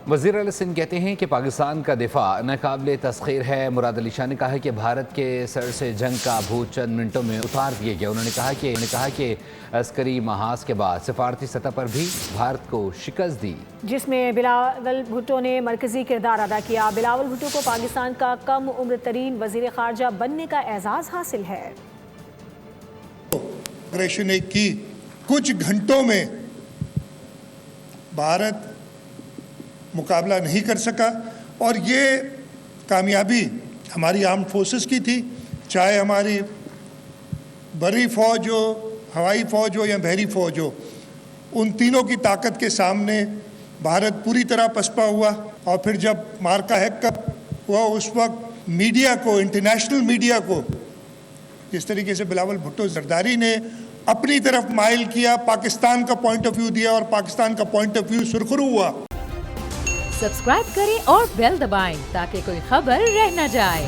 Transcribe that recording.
वज़ीर अली सिंह कहते हैं कि पाकिस्तान का दिफा नाकाबिले तस्खीर है। मुराद अली शाह ने कहा कि भारत के सर से जंग का भूत चंद मिनटों में उतार दिया गया। उन्होंने कहा कि अस्करी महाज के बाद सिफारती सतह पर भी भारत को शिकस्त दी, जिसमें बिलावल भुट्टो ने मरकजी किरदार अदा किया। बिलावल भुट्टो को पाकिस्तान का कम उम्र तरीन वज़ीर ख़ारजा बनने का एजाज़ हासिल है। ऑपरेशन की कुछ घंटों में भारत मुकाबला नहीं कर सका और ये कामयाबी हमारी आर्म्ड फोर्सेस की थी, चाहे हमारी बरी फौज हो, हवाई फौज हो या बहरी फौज हो। उन तीनों की ताकत के सामने भारत पूरी तरह पसपा हुआ। और फिर जब मार्का हैकअप हुआ उस वक्त मीडिया को, इंटरनेशनल मीडिया को जिस तरीके से बिलावल भुट्टो जरदारी ने अपनी तरफ माइल किया, पाकिस्तान का पॉइंट ऑफ व्यू दिया और पाकिस्तान का पॉइंट ऑफ व्यू सुरखरू हुआ। सब्सक्राइब करें और बेल दबाएं ताकि कोई खबर रह न जाए।